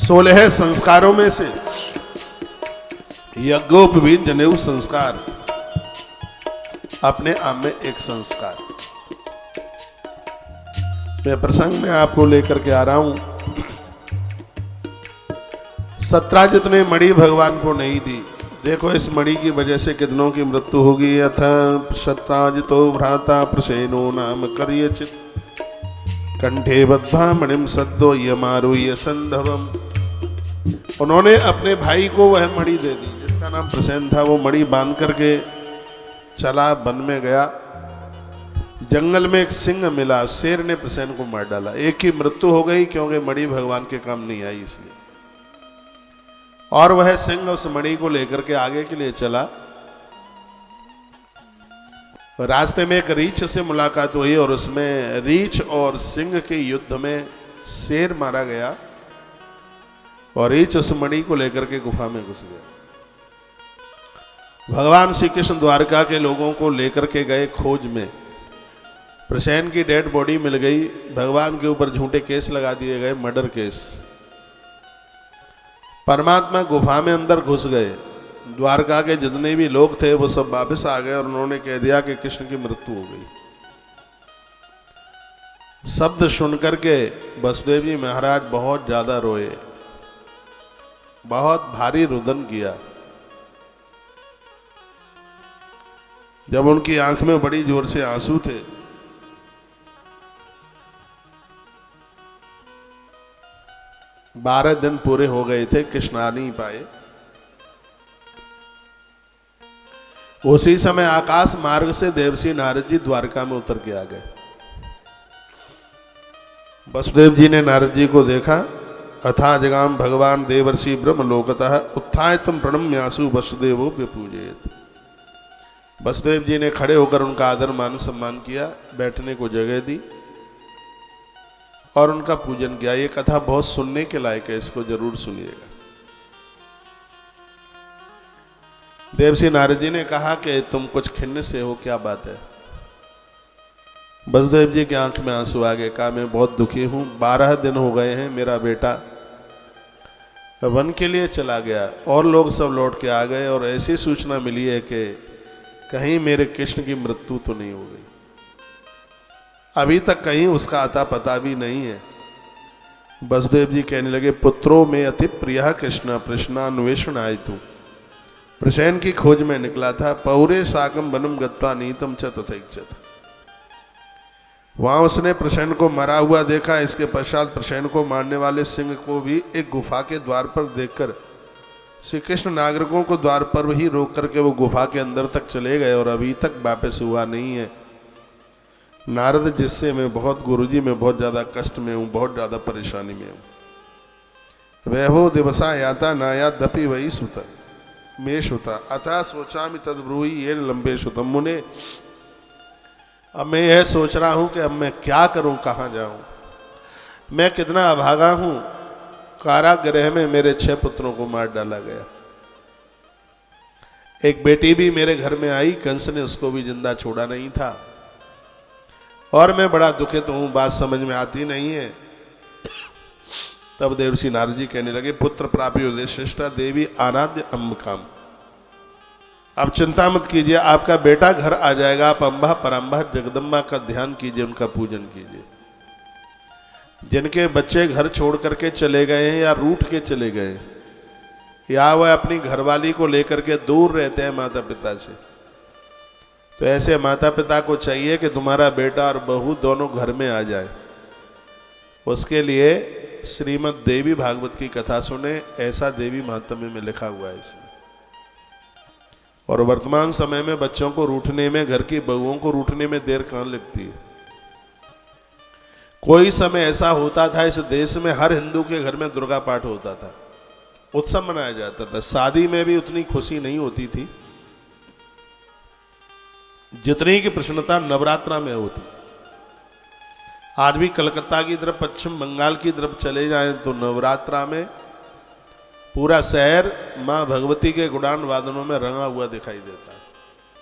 16 संस्कारों में से यज्ञोपवीत जनेऊ संस्कार अपने आप में एक संस्कार। मैं प्रसंग में आपको लेकर के आ रहा हूं। सत्राजित ने मणि भगवान को नहीं दी। देखो इस मणि की वजह से कितनों की मृत्यु होगी। अथ सत्राजितो भ्राता प्रसेनो नाम करियचित कंठे बद्धा मणिम सद्दो यमारुह्य संधवम। उन्होंने अपने भाई को वह मणि दे दी जिसका नाम प्रसेन था। वो मणि बांध करके चला, वन में गया। जंगल में एक सिंह मिला, शेर ने प्रसेन को मार डाला। एक की मृत्यु हो गई क्योंकि मणि भगवान के काम नहीं आई इसलिए। और वह सिंह उस मणि को लेकर के आगे के लिए चला। रास्ते में एक रीछ से मुलाकात हुई और उसमें रीछ और सिंह के युद्ध में शेर मारा गया और रीछ उस मणि को लेकर के गुफा में घुस गया। भगवान श्री कृष्ण द्वारका के लोगों को लेकर के गए खोज में। प्रसेन की डेड बॉडी मिल गई। भगवान के ऊपर झूठे केस लगा दिए गए, मर्डर केस। परमात्मा गुफा में अंदर घुस गए। द्वारका के जितने भी लोग थे वो सब वापस आ गए और उन्होंने कह दिया कि कृष्ण की मृत्यु हो गई। शब्द सुन करके वसुदेव जी महाराज बहुत ज्यादा रोए, बहुत भारी रुदन किया। जब उनकी आंख में बड़ी जोर से आंसू थे, बारह दिन पूरे हो गए थे, कृष्ण आ नहीं पाए। उसी समय आकाश मार्ग से देवर्षि नारद जी द्वारका में उतर के आ गए। वसुदेव जी ने नारद जी को देखा। अथा जगाम भगवान देवर्षि ब्रह्मलोकतः उत्थाय तम प्रणम्यासु वसुदेवो व्यपूजयेत्। वसुदेव जी ने खड़े होकर उनका आदर मान सम्मान किया, बैठने को जगह दी और उनका पूजन किया। ये कथा बहुत सुनने के लायक है, इसको जरूर सुनिएगा। देवर्षि नारद जी ने कहा कि तुम कुछ खिन्न से हो, क्या बात है? वसुदेव जी की आंख में आंसू आ गए। कहा मैं बहुत दुखी हूं, 12 दिन हो गए हैं, मेरा बेटा वन के लिए चला गया और लोग सब लौट के आ गए और ऐसी सूचना मिली है कि कहीं मेरे कृष्ण की मृत्यु तो नहीं हो गई। अभी तक कहीं उसका अता पता भी नहीं है। वसुदेव जी कहने लगे, पुत्रों में अति प्रिय कृष्ण प्रश्नान्वेषण आय तू। प्रसेन की खोज में निकला था। पौरे साकम वनम गत्वा नीतम च तथैक्षत। वहां उसने प्रसेन को मरा हुआ देखा। इसके पश्चात प्रसेन को मारने वाले सिंह को भी एक गुफा के द्वार पर देखकर श्री कृष्ण नागरिकों को द्वार पर ही रोक करके वो गुफा के अंदर तक चले गए और अभी तक वापस हुआ नहीं है। नारद, जिससे मैं बहुत गुरुजी में बहुत ज्यादा कष्ट में हूं, बहुत ज्यादा परेशानी में हूं। वैभव दिवसा याता नायादपि वही सुता मे सुता अतः सोचामि तद्ब्रूहि ये लंबे सुतम। मुने, अब मैं यह सोच रहा हूं कि अब मैं क्या करूं, कहां जाऊं। मैं कितना अभागा हूं। कारागृह में मेरे 6 पुत्रों को मार डाला गया। एक बेटी भी मेरे घर में आई, कंस ने उसको भी जिंदा छोड़ा नहीं था और मैं बड़ा दुखित हूं, बात समझ में आती नहीं है। तब देवर्षि नारद जी कहने लगे, पुत्र प्राप्ति उद्देश्य देवी आराध्य अंबिकाम। अब चिंता मत कीजिए, आपका बेटा घर आ जाएगा। आप अंबा परंबा जगदम्बा का ध्यान कीजिए, उनका पूजन कीजिए। जिनके बच्चे घर छोड़ करके चले गए हैं या रूठ के चले गए या वह अपनी घरवाली को लेकर के दूर रहते हैं माता पिता से, तो ऐसे माता पिता को चाहिए कि तुम्हारा बेटा और बहू दोनों घर में आ जाए। उसके लिए श्रीमद् देवी भागवत की कथा सुने, ऐसा देवी महात्म्य में लिखा हुआ है इसमें। और वर्तमान समय में बच्चों को रूठने में, घर की बहुओं को रूठने में देर कहां लगती है। कोई समय ऐसा होता था इस देश में, हर हिंदू के घर में दुर्गा पाठ होता था, उत्सव मनाया जाता था। शादी में भी उतनी खुशी नहीं होती थी जितनी की प्रसन्नता नवरात्रा में होती थी। आज भी कलकत्ता की तरफ, पश्चिम बंगाल की तरफ चले जाएं तो नवरात्रा में पूरा शहर मां भगवती के गुणान वादनों में रंगा हुआ दिखाई देता है।